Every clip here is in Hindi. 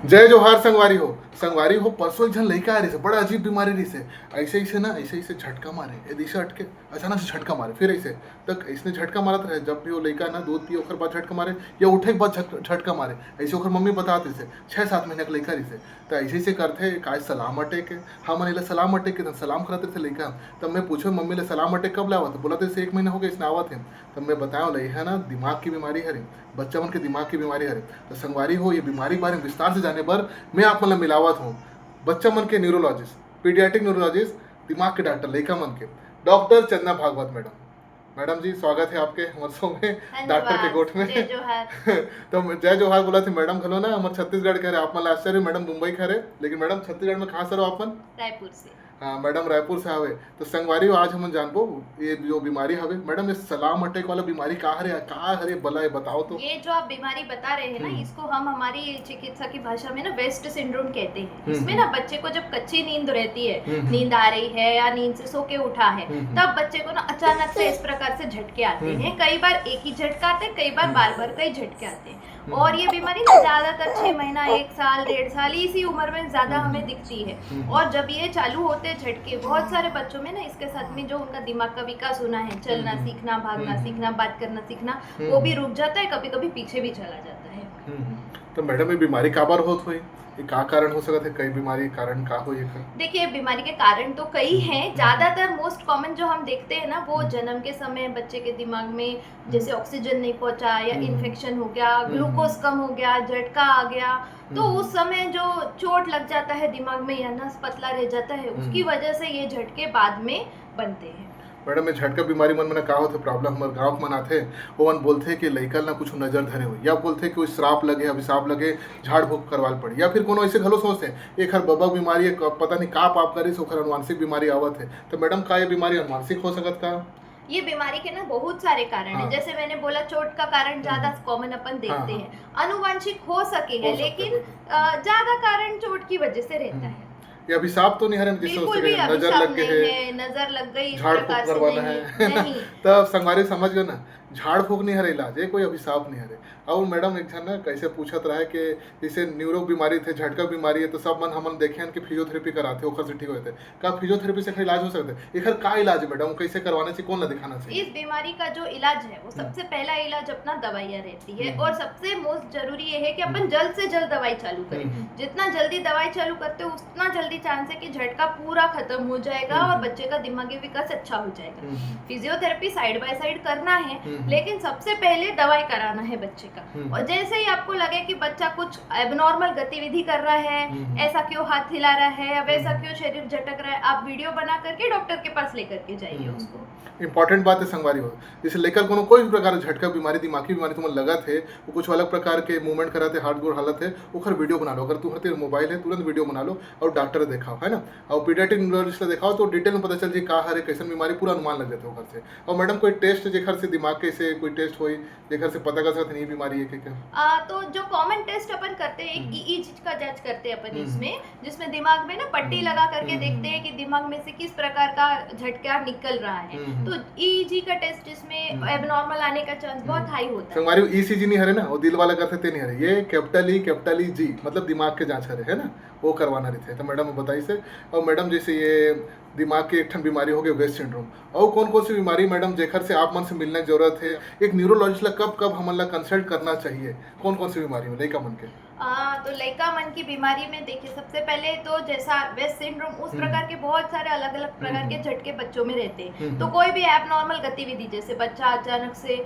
जय जोहार संगवारी हो परसों एक जन लड़का आ रही से बड़ा अजीब बीमारी रही से ऐसे ही से ना ऐसे ही से झटका मारे ए दिशा अटके अचानक से झटका मारे फिर ऐसे तक इसने झटका मारत रहे जब भी वो लड़का ना दूध पिए ओकर बाद झटका मारे या उठे के बाद झटका मारे ऐसे ओकर मम्मी बताते से 6-7 महीने के लड़का रही से तो ऐसे ही से करते काय सलाम अटे के हाँ मन सलाम अटे के सलाम करते थे लड़का तब मैं पूछो मम्मी ले सलाम अटे कब लावा तो बोला थे 1 महीना हो गया इसने आवा थे तब मैं बताया लड़का ना दिमाग की बीमारी है बच्चा मन के दिमाग की बीमारी है तो संगवारी हो ये बीमारी के बारे में विस्तार से जाने पर मैं आप मतलब मिलावत हूँ बच्चा मन के न्यूरोलॉजिस्ट पीडियाट्रिक न्यूरोलॉजिस्ट दिमाग के डॉक्टर लेखा मन के डॉक्टर चंदना भागवत मैडम जी स्वागत है आपके वर्षों में डॉक्टर के गोठ में तो जय जोहार बोला थे मैडम खलो ना हमारे छत्तीसगढ़ कह रहे आप मतलब आश्चर्य मैडम मुंबई खा रहे लेकिन मैडम छत्तीसगढ़ में कहाँ से रहो आप मन रायपुर से हाँ मैडम रायपुर से आवे तो संगवारी आज हम जानबो ये जो बीमारी हवे मैडम ये सलाम अटैक वाला बीमारी का हरे बला है बताओ तो ये जो आप बीमारी बता रहे हैं ना इसको हम हमारी चिकित्सा की भाषा में ना वेस्ट सिंड्रोम कहते हैं। इसमें ना बच्चे को जब कच्ची नींद रहती है नींद आ रही है या नींद से सो के उठा है तब बच्चे को ना अचानक से इस प्रकार से झटके आते हैं। कई बार एक ही झटका आते हैं कई बार बार कई झटके आते हैं और ये बीमारी ना ज्यादातर 6 महीना 1 साल 1.5 साल इसी उम्र में ज्यादा हमें दिखती है। और जब ये चालू होते झटके बहुत सारे बच्चों में ना इसके साथ में जो उनका दिमाग का विकास होना है चलना सीखना भागना सीखना बात करना सीखना वो भी रुक जाता है कभी कभी पीछे भी चला जाता है। तो मैडम ये बीमारी काबर होत हुई ये का कारण हो सकता है कई बीमारी कारण का हो ये देखिए बीमारी के कारण तो कई हैं। ज्यादातर मोस्ट कॉमन जो हम देखते हैं ना वो जन्म के समय बच्चे के दिमाग में जैसे ऑक्सीजन नहीं पहुंचा या इन्फेक्शन हो गया ग्लूकोज कम हो गया झटका आ गया तो उस समय जो चोट लग जाता है दिमाग में या नस पतला रह जाता है उसकी वजह से ये झटके बाद में बनते हैं। मैडम ये झटका बीमारी मन में का होते प्रॉब्लम हमारे गाँव मन आते वो मन बोलते कि लड़का ना कुछ नजर धरे हो या बोलते कि कोई श्राप लगे अभिशाप लगे झाड़ फूक करवाल पड़े या फिर कोनो ऐसे घलो सोचते एक हर बबक बीमारी है पता नहीं का पाप करी ओखर अनुवांशिक बीमारी आवत है तो मैडम का ये बीमारी अनुवांशिक हो सकत का ये बीमारी के ना बहुत सारे कारण हैं। जैसे मैंने बोला चोट का कारण ज्यादा कॉमन अपन देखते हैं अनुवांशिक हो सके है लेकिन ज्यादा कारण चोट की वजह से रहता है। ये अभिशाप तो नहीं है जिससे नजर लग गई है नजर लग गई झाड़ फूक करवाना है तब संगवारी समझ गए ना झाड़ फूक नहीं हरे इलाज है कोई अभिशाप नहीं हरे। और मैडम एक जन ना कैसे पूछत रहा है कि जैसे न्यूरो बीमारी थे झटका बीमारी है तो सब मन हमन देखे हैं कि फिजियोथेरेपी कराते ओखर से ठीक होते का फिजियोथेरेपी से इलाज हो सकता है एखर का इलाज है मैडम कैसे करवाने से कौन ला दिखाना चाहिए। इस बीमारी का जो इलाज है वो सबसे पहला इलाज अपना दवाइयाँ रहती है और सबसे मोस्ट जरूरी ये है कि अपन जल्द से जल्द दवाई चालू करें। जितना जल्दी दवाई चालू करते हो उतना जल्दी चांस है कि झटका पूरा खत्म हो जाएगा और बच्चे का दिमागी विकास अच्छा हो जाएगा। फिजियोथेरेपी साइड बाय साइड करना है लेकिन सबसे पहले दवाई कराना है बच्चे का। और जैसे ही आपको लगे कि बच्चा कुछ एबनॉर्मल गतिविधि कर रहा है ऐसा क्यों हाथ हिला रहा है या वैसा क्यों शरीर झटक रहा है आप वीडियो बना करके डॉक्टर के पास लेकर के जाइए उसको। इंपॉर्टेंट बात है संगवारी हो जैसे लेकर कोनो कोई भी प्रकार का झटका बीमारी दिमागी बीमारी तुम्हें लगा थे वो कुछ अलग प्रकार के मूवमेंट कराते हाथ गोड़ हालत है ओखर वीडियो बना लो अगर तुम्हारे मोबाइल है तुरंत वीडियो बना लो और डॉक्टर दिखाओ है ना और पीडियाट्रिक न्यूरोलॉजिस्ट दिखाओ तो डिटेल में पता चल जाए का हर कैसे बीमारी पूरा अनुमान लग जाता है ओखर से। और मैडम कोई टेस्ट जेखर से दिमाग के से कोई टेस्ट हुई जेखर से पता कर सकते नहीं बीमारी है क्या तो जो कॉमन टेस्ट अपन करते हैं एक ईईजी का जांच करते हैं अपन इसमें जिसमें दिमाग में ना पट्टी लगा करके देखते हैं कि दिमाग में से किस प्रकार का झटका निकल रहा है। तो ईईजी का टेस्ट इसमें एबनॉर्मल आने का चांस बहुत हाई होता है। हमारी ईसीजी नहीं हरे ना वो दिल वाला करते थे नहीं हरे ये कैपिटल ई जी मतलब दिमाग के जांच हरे है ना वो करवाना रहते है। तो मैडम बताइए से और मैडम जैसे ये दिमाग की एक ठन बीमारी हो गई वेस्ट सिंड्रोम और कौन सी बीमारी मैडम जेखर से आप मन से मिलने की जरूरत है एक न्यूरोलॉजिस्ट ला कब हमन ला कंसल्ट करना चाहिए कौन सी बीमारी में लड़का मन के तो लड़का मन की बीमारी में देखिए सबसे पहले तो जैसा वेस्ट सिंड्रोम उस प्रकार के बहुत सारे अलग अलग प्रकार के झटके बच्चों में रहते हैं। तो कोई भी एबनॉर्मल गतिविधि जैसे बच्चा अचानक से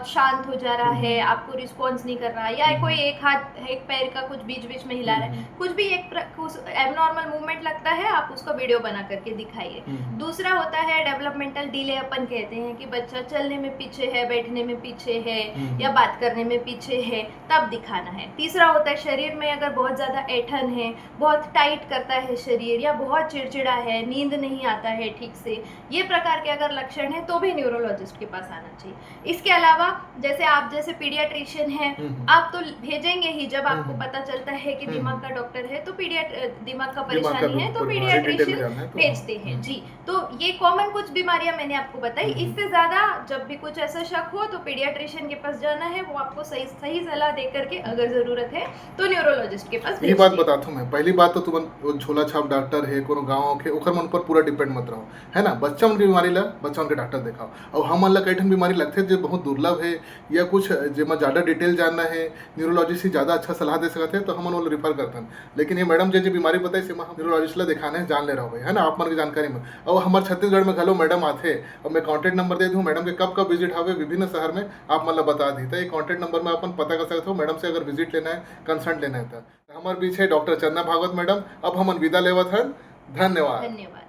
शांत हो जा रहा है आपको रिस्पॉन्स नहीं कर रहा है या कोई एक हाथ एक पैर का कुछ बीच में हिला रहा है कुछ भी एक एबनॉर्मल मूवमेंट लगता है आप उसका वीडियो बना करके दिखाइए। दूसरा होता है डेवलपमेंटल डिले अपन कहते हैं कि बच्चा चलने में पीछे है बैठने में पीछे है या बात करने में पीछे है तब दिखाना है। तीसरा होता है शरीर में अगर बहुत ज़्यादा ऐठन है बहुत टाइट करता है शरीर या बहुत चिड़चिड़ा है नींद नहीं आता है ठीक से ये प्रकार के अगर लक्षण है तो भी न्यूरोलॉजिस्ट के पास आना चाहिए। इसके अलावा जैसे आप जैसे पीडियाट्रिशियन हैं आप तो भेजेंगे ही जब आपको पता चलता है कि दिमाग का डॉक्टर है तो दिमाग का परेशानी है तो पीडियाट्रिशियन भेजते हैं जी। तो ये कॉमन कुछ बीमारियां मैंने आपको बताई। इससे ज़्यादा जब भी कुछ ऐसा शक हो तो पीडियाट्रिशियन के पास जाना है वो आपको सही सलाह दे करके अगर ज़रूरत है तो न्यूरोलॉजिस्ट के पास ये बात भेजती है। बताता हूँ मैं। पहली बात तो तुमन वो झोला छाप डॉक्टर है कोनो गाँव के ओखर मन पर पूरा डिपेंड मत रहो, है ना। बच्चा मन के बीमारी ला बच्चा मन के डॉक्टर दिखाओ। और हमन ला कई ठन बीमारी लगथे जो बहुत दुर्लभ है या कुछ जेमा ज़्यादा डिटेल जानना है, न्यूरोलॉजिस्ट ही ज़्यादा अच्छा सलाह दे सकत है तो हमन ओला रिफर करथन। लेकिन ये मैडम जे बीमारी बताई से हम न्यूरोलॉजिस्ट ला दिखाने जान ले रहो भाई, है ना, आप मन के जानकारी में। और हमारे छत्तीसगढ़ में घलो मैडम आथे और मैं कॉन्टैक्ट नंबर दे दूँ मैडम के कब कब विजिट हवे विभिन्न शहर में आप मन ला बता दी। तो ये कॉन्टैक्ट नंबर में अपन पता कर सकते हो मैडम से अगर विजिट लेना है, कंसल्ट लेना है तो। हमारे बीच है डॉक्टर चंदना भागवत मैडम। अब हमन विदा लेवत हन। धन्यवाद। धन्यवाद।